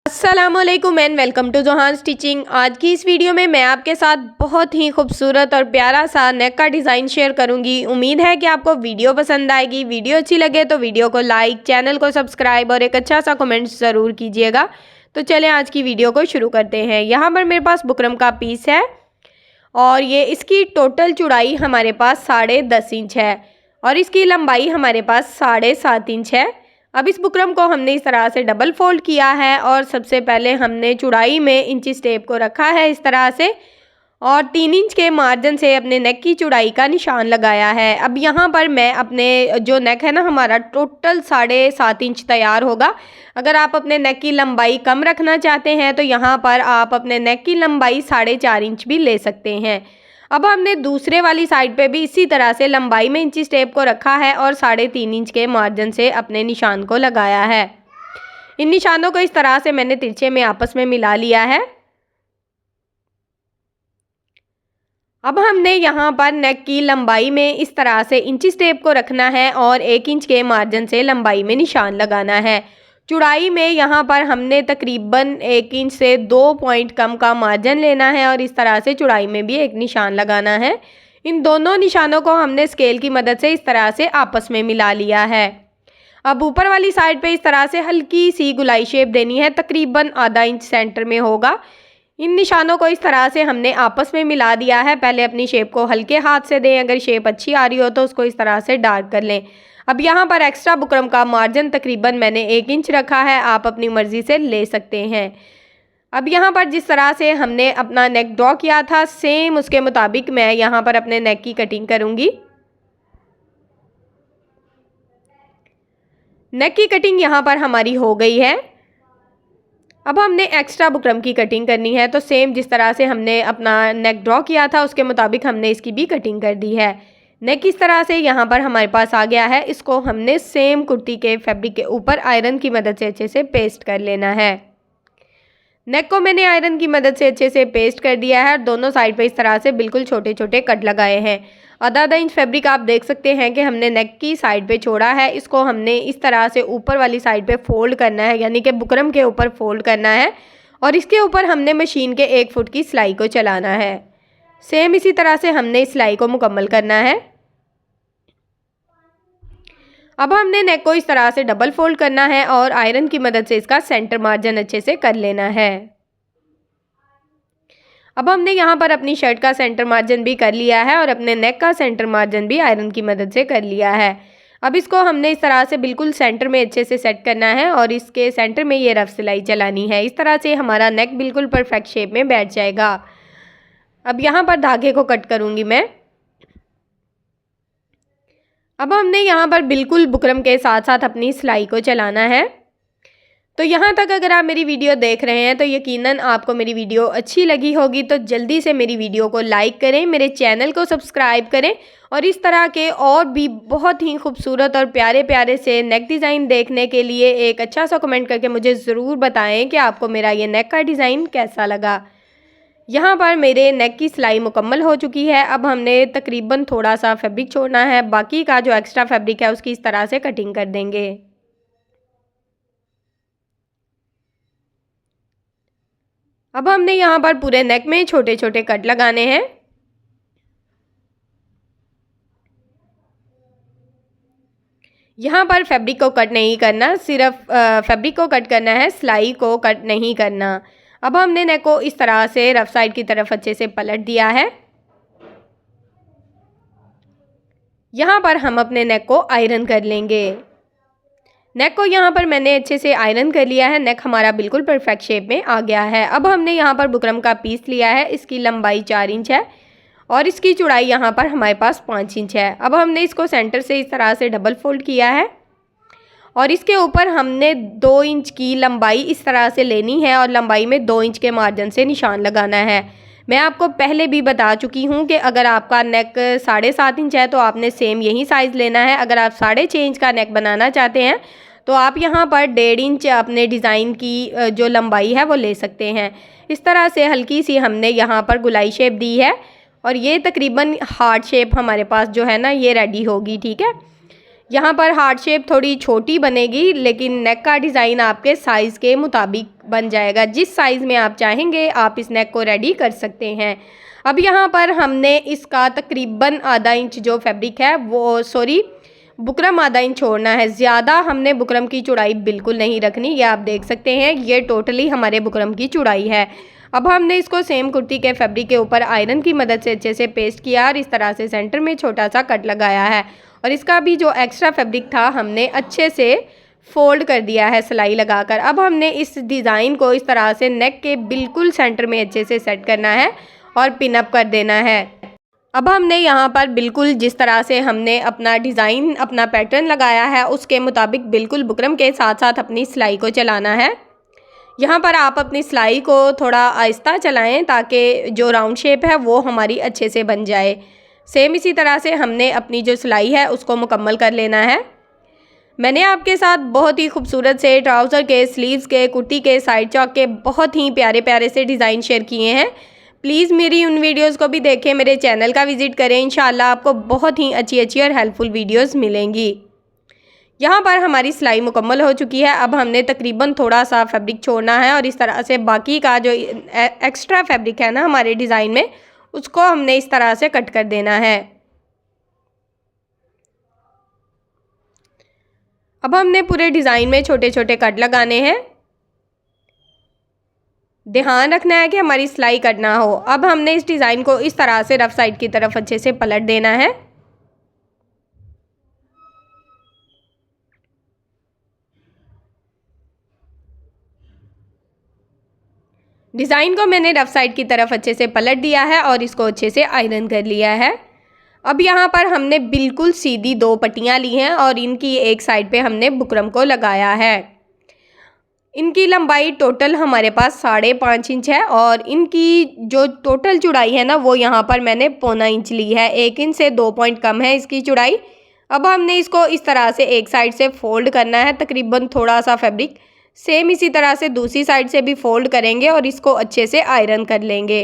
अस्सलामुअलैकुम and welcome to Johan stitching. आज की इस वीडियो में मैं आपके साथ बहुत ही खूबसूरत और प्यारा सा नेक का डिज़ाइन शेयर करूंगी। उम्मीद है कि आपको वीडियो पसंद आएगी। वीडियो अच्छी लगे तो वीडियो को लाइक, चैनल को सब्सक्राइब और एक अच्छा सा कमेंट ज़रूर कीजिएगा। तो चलें आज की वीडियो को शुरू करते हैं। यहाँ पर मेरे पास बुकरम का पीस है और ये इसकी टोटल चौड़ाई हमारे पास 10.5 इंच है और इसकी लंबाई हमारे पास 7.5 इंच है। अब इस बुकरम को हमने इस तरह से डबल फोल्ड किया है और सबसे पहले हमने चौड़ाई में इंची टेप को रखा है इस तरह से और 3 इंच के मार्जिन से अपने नेक की चौड़ाई का निशान लगाया है। अब यहाँ पर मैं अपने जो नेक है ना हमारा टोटल 7.5 इंच तैयार होगा। अगर आप अपने नेक की लंबाई कम रखना चाहते हैं तो यहाँ पर आप अपने नेक की लंबाई 4.5 इंच भी ले सकते हैं। अब हमने दूसरे वाली साइड पे भी इसी तरह से लंबाई में इंची टेप को रखा है और 3.5 इंच के मार्जिन से अपने निशान को लगाया है। इन निशानों को इस तरह से मैंने तिरछे में आपस में मिला लिया है। अब हमने यहाँ पर नेक की लंबाई में इस तरह से इंची टेप को रखना है और 1 इंच के मार्जिन से लंबाई में निशान लगाना है। चौड़ाई में यहाँ पर हमने तकरीबन 1 इंच से 2 पॉइंट कम का मार्जिन लेना है और इस तरह से चौड़ाई में भी एक निशान लगाना है। इन दोनों निशानों को हमने स्केल की मदद से इस तरह से आपस में मिला लिया है। अब ऊपर वाली साइड पे इस तरह से हल्की सी गुलाई शेप देनी है, तकरीबन आधा इंच सेंटर में होगा। इन निशानों को इस तरह से हमने आपस में मिला दिया है। पहले अपनी शेप को हल्के हाथ से दें, अगर शेप अच्छी आ रही हो तो उसको इस तरह से डार्क कर लें। अब यहाँ पर एक्स्ट्रा बुकरम का मार्जिन तकरीबन मैंने 1 इंच रखा है, आप अपनी मर्ज़ी से ले सकते हैं। अब यहाँ पर जिस तरह से हमने अपना नेक ड्रॉ किया था सेम उसके मुताबिक मैं यहाँ पर अपने नेक की कटिंग करूँगी। नेक की कटिंग यहाँ पर हमारी हो गई है। अब हमने एक्स्ट्रा बुकरम की कटिंग करनी है, तो सेम जिस तरह से हमने अपना नेक ड्रॉ किया था उसके मुताबिक हमने इसकी भी कटिंग कर दी है। नेक इस तरह से यहाँ पर हमारे पास आ गया है। इसको हमने सेम कुर्ती के फैब्रिक के ऊपर आयरन की मदद से अच्छे से पेस्ट कर लेना है। नेक को मैंने आयरन की मदद से अच्छे से पेस्ट कर दिया है और दोनों साइड पे इस तरह से बिल्कुल छोटे छोटे कट लगाए हैं। आधा इंच फैब्रिक आप देख सकते हैं कि हमने नेक की साइड पे छोड़ा है। इसको हमने इस तरह से ऊपर वाली साइड पे फोल्ड करना है, यानी कि बुकरम के ऊपर फोल्ड करना है और इसके ऊपर हमने मशीन के 1 फुट की सिलाई को चलाना है। सेम इसी तरह से हमने इस सिलाई को मुकम्मल करना है। अब हमने नेक को इस तरह से डबल फोल्ड करना है और आयरन की मदद से इसका सेंटर मार्जिन अच्छे से कर लेना है। अब हमने यहाँ पर अपनी शर्ट का सेंटर मार्जिन भी कर लिया है और अपने नेक का सेंटर मार्जिन भी आयरन की मदद से कर लिया है। अब इसको हमने इस तरह से बिल्कुल सेंटर में अच्छे से सेट करना है और इसके सेंटर में ये रफ सिलाई चलानी है। इस तरह से हमारा नेक बिल्कुल परफेक्ट शेप में बैठ जाएगा। अब यहाँ पर धागे को कट करूँगी मैं। अब हमने यहाँ पर बिल्कुल बुकरम के साथ साथ अपनी सिलाई को चलाना है। तो यहाँ तक अगर आप मेरी वीडियो देख रहे हैं तो यकीनन आपको मेरी वीडियो अच्छी लगी होगी, तो जल्दी से मेरी वीडियो को लाइक करें, मेरे चैनल को सब्सक्राइब करें और इस तरह के और भी बहुत ही खूबसूरत और प्यारे प्यारे से नेक डिज़ाइन देखने के लिए एक अच्छा सा कमेंट करके मुझे ज़रूर बताएं कि आपको मेरा ये नेक का डिज़ाइन कैसा लगा। यहाँ पर मेरे नेक की सिलाई मुकम्मल हो चुकी है। अब हमने तकरीबन थोड़ा सा फैब्रिक छोड़ना है, बाकी का जो एक्स्ट्रा फैब्रिक है उसकी इस तरह से कटिंग कर देंगे। अब हमने यहाँ पर पूरे नेक में छोटे छोटे कट लगाने हैं। यहाँ पर फैब्रिक को कट नहीं करना, सिर्फ फैब्रिक को कट करना है, सिलाई को कट नहीं करना। अब हमने नेक को इस तरह से रफ साइड की तरफ अच्छे से पलट दिया है। यहाँ पर हम अपने नेक को आयरन कर लेंगे। नेक को यहाँ पर मैंने अच्छे से आयरन कर लिया है। नेक हमारा बिल्कुल परफेक्ट शेप में आ गया है। अब हमने यहाँ पर बुकरम का पीस लिया है, इसकी लंबाई 4 इंच है और इसकी चौड़ाई यहाँ पर हमारे पास 5 इंच है। अब हमने इसको सेंटर से इस तरह से डबल फोल्ड किया है और इसके ऊपर हमने 2 इंच की लंबाई इस तरह से लेनी है और लंबाई में 2 इंच के मार्जिन से निशान लगाना है। मैं आपको पहले भी बता चुकी हूँ कि अगर आपका नेक 7.5 इंच है तो आपने सेम यही साइज़ लेना है। अगर आप 6.5 इंच का नेक बनाना चाहते हैं तो आप यहाँ पर 1.5 इंच अपने डिज़ाइन की जो लंबाई है वो ले सकते हैं। इस तरह से हल्की सी हमने यहाँ पर गुलाई शेप दी है और ये तकरीबन हार्ट शेप हमारे पास जो है ना ये रेडी होगी। ठीक है, यहाँ पर हार्ट शेप थोड़ी छोटी बनेगी, लेकिन नेक का डिज़ाइन आपके साइज़ के मुताबिक बन जाएगा। जिस साइज़ में आप चाहेंगे आप इस नेक को रेडी कर सकते हैं। अब यहाँ पर हमने इसका तकरीबन आधा इंच जो फैब्रिक है बुकरम आधा इंच छोड़ना है। ज़्यादा हमने बुकरम की चौड़ाई बिल्कुल नहीं रखनी। ये आप देख सकते हैं, ये टोटली हमारे बुकरम की चौड़ाई है। अब हमने इसको सेम कुर्ती के फैब्रिक के ऊपर आयरन की मदद से अच्छे से पेस्ट किया और इस तरह से सेंटर में छोटा सा कट लगाया है। और इसका भी जो एक्स्ट्रा फैब्रिक था हमने अच्छे से फोल्ड कर दिया है सिलाई लगाकर। अब हमने इस डिज़ाइन को इस तरह से नेक के बिल्कुल सेंटर में अच्छे से सेट करना है और पिन अप कर देना है। अब हमने यहाँ पर बिल्कुल जिस तरह से हमने अपना डिज़ाइन अपना पैटर्न लगाया है उसके मुताबिक बिल्कुल बुकरम के साथ साथ अपनी सिलाई को चलाना है। यहाँ पर आप अपनी सिलाई को थोड़ा आहिस्ता चलाएं ताकि जो राउंड शेप है वो हमारी अच्छे से बन जाए। सेम इसी तरह से हमने अपनी जो सिलाई है उसको मुकम्मल कर लेना है। मैंने आपके साथ बहुत ही खूबसूरत से ट्राउज़र के, स्लीव्स के, कुर्ती के, साइड चौक के बहुत ही प्यारे प्यारे से डिज़ाइन शेयर किए हैं। प्लीज़ मेरी उन वीडियोस को भी देखें, मेरे चैनल का विज़िट करें। इंशाल्लाह आपको बहुत ही अच्छी और हेल्पफुल वीडियोस मिलेंगी। यहाँ पर हमारी सिलाई मुकम्मल हो चुकी है। अब हमने तकरीबन थोड़ा सा फैब्रिक छोड़ना है और इस तरह से बाकी का जो एक्स्ट्रा फैब्रिक है ना हमारे डिज़ाइन में, उसको हमने इस तरह से कट कर देना है। अब हमने पूरे डिज़ाइन में छोटे छोटे कट लगाने हैं। ध्यान रखना है कि हमारी सिलाई कट ना हो। अब हमने इस डिज़ाइन को इस तरह से रफ साइड की तरफ अच्छे से पलट देना है। डिज़ाइन को मैंने रफ साइड की तरफ अच्छे से पलट दिया है और इसको अच्छे से आयरन कर लिया है। अब यहाँ पर हमने बिल्कुल सीधी 2 पट्टियाँ ली हैं और इनकी एक साइड पे हमने बुकरम को लगाया है। इनकी लंबाई टोटल हमारे पास 5.5 इंच है और इनकी जो टोटल चौड़ाई है ना वो यहाँ पर मैंने 0.25 इंच ली है। 1 इंच से 2 पॉइंट कम है इसकी चौड़ाई। अब हमने इसको इस तरह से एक साइड से फोल्ड करना है, तकरीबन थोड़ा सा फैब्रिक। सेम इसी तरह से दूसरी साइड से भी फोल्ड करेंगे और इसको अच्छे से आयरन कर लेंगे।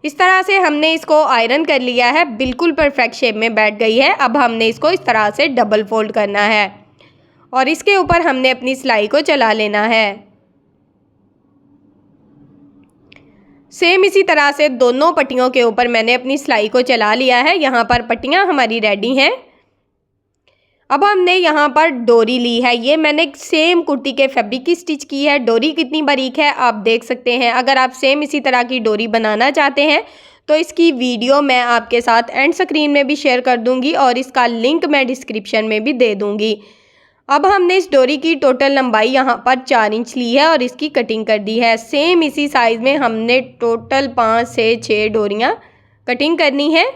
इस तरह से हमने इसको आयरन कर लिया है, बिल्कुल परफेक्ट शेप में बैठ गई है। अब हमने इसको इस तरह से डबल फोल्ड करना है और इसके ऊपर हमने अपनी सिलाई को चला लेना है। सेम इसी तरह से दोनों पट्टियों के ऊपर मैंने अपनी सिलाई को चला लिया है। यहाँ पर पट्टियाँ हमारी रेडी हैं। अब हमने यहाँ पर डोरी ली है। ये मैंने सेम कुर्ती के फैब्रिक की स्टिच की है। डोरी कितनी बारीक है आप देख सकते हैं। अगर आप सेम इसी तरह की डोरी बनाना चाहते हैं तो इसकी वीडियो मैं आपके साथ एंड स्क्रीन में भी शेयर कर दूंगी और इसका लिंक मैं डिस्क्रिप्शन में भी दे दूंगी। अब हमने इस डोरी की टोटल लंबाई यहाँ पर 4 इंच ली है और इसकी कटिंग कर दी है। सेम इसी साइज़ में हमने टोटल 5 से 6 डोरियाँ कटिंग करनी है।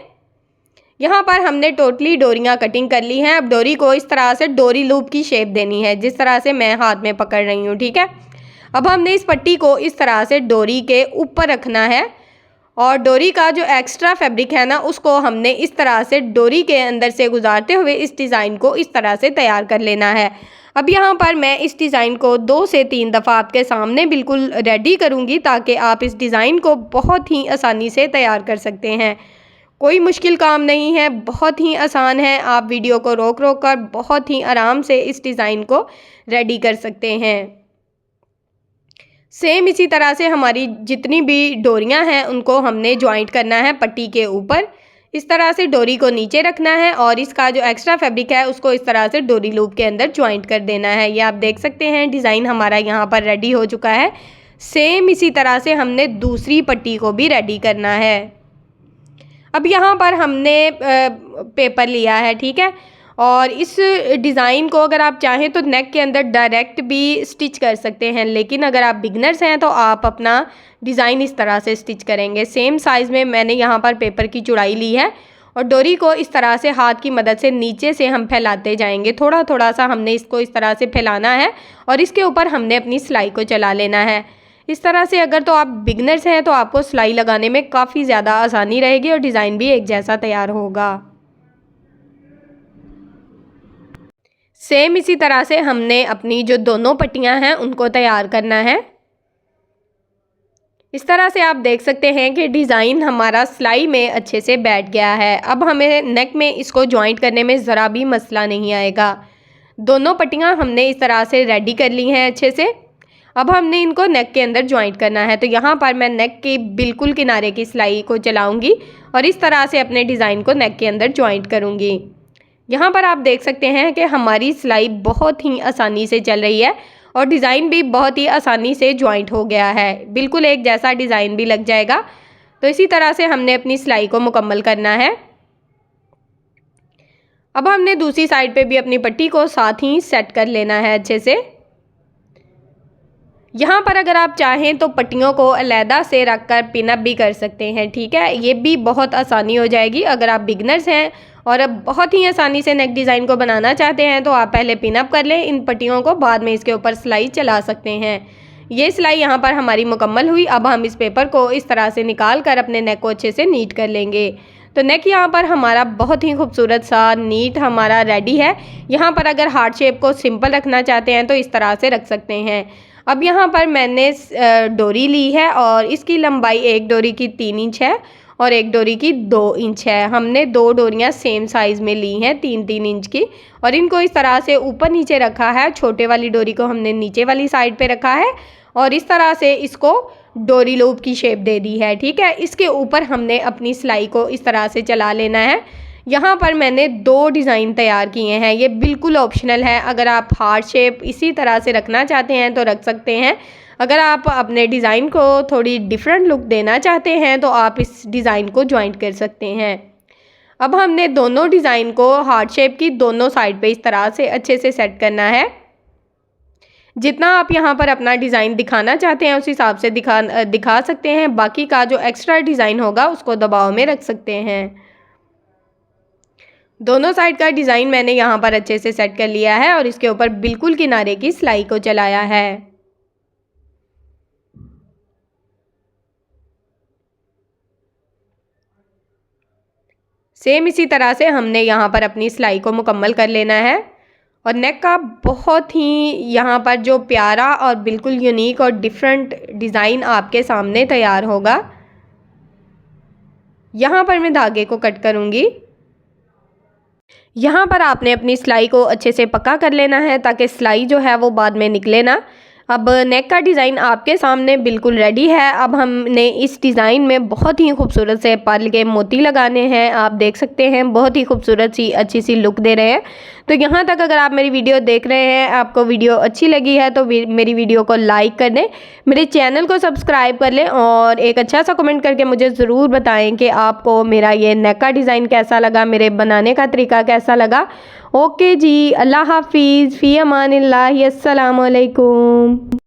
यहाँ पर हमने टोटली डोरियाँ कटिंग कर ली हैं। अब डोरी को इस तरह से डोरी लूप की शेप देनी है, जिस तरह से मैं हाथ में पकड़ रही हूँ, ठीक है। अब हमने इस पट्टी को इस तरह से डोरी के ऊपर रखना है और डोरी का जो एक्स्ट्रा फैब्रिक है ना उसको हमने इस तरह से डोरी के अंदर से गुजारते हुए इस डिज़ाइन को इस तरह से तैयार कर लेना है। अब यहाँ पर मैं इस डिज़ाइन को 2 से 3 दफ़ा आपके सामने बिल्कुल रेडी करूँगी ताकि आप इस डिज़ाइन को बहुत ही आसानी से तैयार कर सकते हैं। कोई मुश्किल काम नहीं है, बहुत ही आसान है। आप वीडियो को रोक कर बहुत ही आराम से इस डिज़ाइन को रेडी कर सकते हैं। सेम इसी तरह से हमारी जितनी भी डोरियां हैं उनको हमने ज्वाइंट करना है पट्टी के ऊपर। इस तरह से डोरी को नीचे रखना है और इसका जो एक्स्ट्रा फैब्रिक है उसको इस तरह से डोरी लूप के अंदर ज्वाइंट कर देना है। ये आप देख सकते हैं डिज़ाइन हमारा यहाँ पर रेडी हो चुका है। सेम इसी तरह से हमने दूसरी पट्टी को भी रेडी करना है। अब यहाँ पर हमने पेपर लिया है, ठीक है, और इस डिज़ाइन को अगर आप चाहें तो नेक के अंदर डायरेक्ट भी स्टिच कर सकते हैं, लेकिन अगर आप बिगनर्स हैं तो आप अपना डिज़ाइन इस तरह से स्टिच करेंगे। सेम साइज़ में मैंने यहाँ पर पेपर की चौड़ाई ली है और डोरी को इस तरह से हाथ की मदद से नीचे से हम फैलाते जाएंगे। थोड़ा थोड़ा सा हमने इसको इस तरह से फैलाना है और इसके ऊपर हमने अपनी सिलाई को चला लेना है। इस तरह से अगर तो आप बिगनर्स हैं तो आपको सिलाई लगाने में काफ़ी ज़्यादा आसानी रहेगी और डिज़ाइन भी एक जैसा तैयार होगा। सेम इसी तरह से हमने अपनी जो दोनों पट्टियां हैं उनको तैयार करना है। इस तरह से आप देख सकते हैं कि डिज़ाइन हमारा सिलाई में अच्छे से बैठ गया है। अब हमें नेक में इसको जॉइंट करने में ज़रा भी मसला नहीं आएगा। दोनों पट्टियाँ हमने इस तरह से रेडी कर ली हैं अच्छे से। अब हमने इनको नेक के अंदर जॉइंट करना है। तो यहाँ पर मैं नेक के बिल्कुल किनारे की सिलाई को चलाऊँगी और इस तरह से अपने डिज़ाइन को नेक के अंदर जॉइंट करूँगी। यहाँ पर आप देख सकते हैं कि हमारी सिलाई बहुत ही आसानी से चल रही है और डिज़ाइन भी बहुत ही आसानी से जॉइंट हो गया है। बिल्कुल एक जैसा डिज़ाइन भी लग जाएगा। तो इसी तरह से हमने अपनी सिलाई को मुकम्मल करना है। अब हमने दूसरी साइड पे भी अपनी पट्टी को साथ ही सेट कर लेना है अच्छे से। यहाँ पर अगर आप चाहें तो पट्टियों को अलहदा से रख कर पिनअप भी कर सकते हैं, ठीक है। ये भी बहुत आसानी हो जाएगी। अगर आप बिगनर्स हैं और अब बहुत ही आसानी से नेक डिज़ाइन को बनाना चाहते हैं तो आप पहले पिनअप कर लें इन पट्टियों को, बाद में इसके ऊपर सिलाई चला सकते हैं। ये सिलाई यहाँ पर हमारी मुकम्मल हुई। अब हम इस पेपर को इस तरह से निकाल कर अपने नेक को अच्छे से नीट कर लेंगे। तो नेक यहाँ पर हमारा बहुत ही खूबसूरत सा नीट हमारा रेडी है। यहाँ पर अगर हार्ट शेप को सिंपल रखना चाहते हैं तो इस तरह से रख सकते हैं। अब यहाँ पर मैंने डोरी ली है और इसकी लंबाई एक डोरी की 3 इंच है और एक डोरी की 2 इंच है। हमने 2 डोरियाँ सेम साइज़ में ली हैं 3-3 इंच की और इनको इस तरह से ऊपर नीचे रखा है। छोटे वाली डोरी को हमने नीचे वाली साइड पे रखा है और इस तरह से इसको डोरी लूप की शेप दे दी है, ठीक है। इसके ऊपर हमने अपनी सिलाई को इस तरह से चला लेना है। यहाँ पर मैंने 2 डिज़ाइन तैयार किए हैं। ये बिल्कुल ऑप्शनल है। अगर आप हार्ट शेप इसी तरह से रखना चाहते हैं तो रख सकते हैं। अगर आप अपने डिज़ाइन को थोड़ी डिफरेंट लुक देना चाहते हैं तो आप इस डिज़ाइन को ज्वाइंट कर सकते हैं। अब हमने दोनों डिज़ाइन को हार्ट शेप की दोनों साइड पे इस तरह से अच्छे से सेट करना है। जितना आप यहाँ पर अपना डिज़ाइन दिखाना चाहते हैं उस हिसाब से दिखा सकते हैं। बाकी का जो एक्स्ट्रा डिज़ाइन होगा उसको दबाव में रख सकते हैं। दोनों साइड का डिज़ाइन मैंने यहाँ पर अच्छे से सेट कर लिया है और इसके ऊपर बिल्कुल किनारे की सिलाई को चलाया है। सेम इसी तरह से हमने यहाँ पर अपनी सिलाई को मुकम्मल कर लेना है और नेक का बहुत ही यहाँ पर जो प्यारा और बिल्कुल यूनिक और डिफरेंट डिज़ाइन आपके सामने तैयार होगा। यहाँ पर मैं धागे को कट करूँगी। यहाँ पर आपने अपनी सिलाई को अच्छे से पक्का कर लेना है ताकि सिलाई जो है वो बाद में निकले ना। अब नेक का डिज़ाइन आपके सामने बिल्कुल रेडी है। अब हमने इस डिज़ाइन में बहुत ही खूबसूरत से पर्ल के मोती लगाने हैं। आप देख सकते हैं बहुत ही खूबसूरत सी अच्छी सी लुक दे रहे हैं। तो यहाँ तक अगर आप मेरी वीडियो देख रहे हैं, आपको वीडियो अच्छी लगी है तो मेरी वीडियो को लाइक कर दें, मेरे चैनल को सब्सक्राइब कर लें और एक अच्छा सा कमेंट करके मुझे ज़रूर बताएं कि आपको मेरा ये नेक का डिज़ाइन कैसा लगा, मेरे बनाने का तरीका कैसा लगा। ओके जी, अल्लाह हाफिज़, फ़ी अमानिल्लाह, अस्सलाम वालेकुम।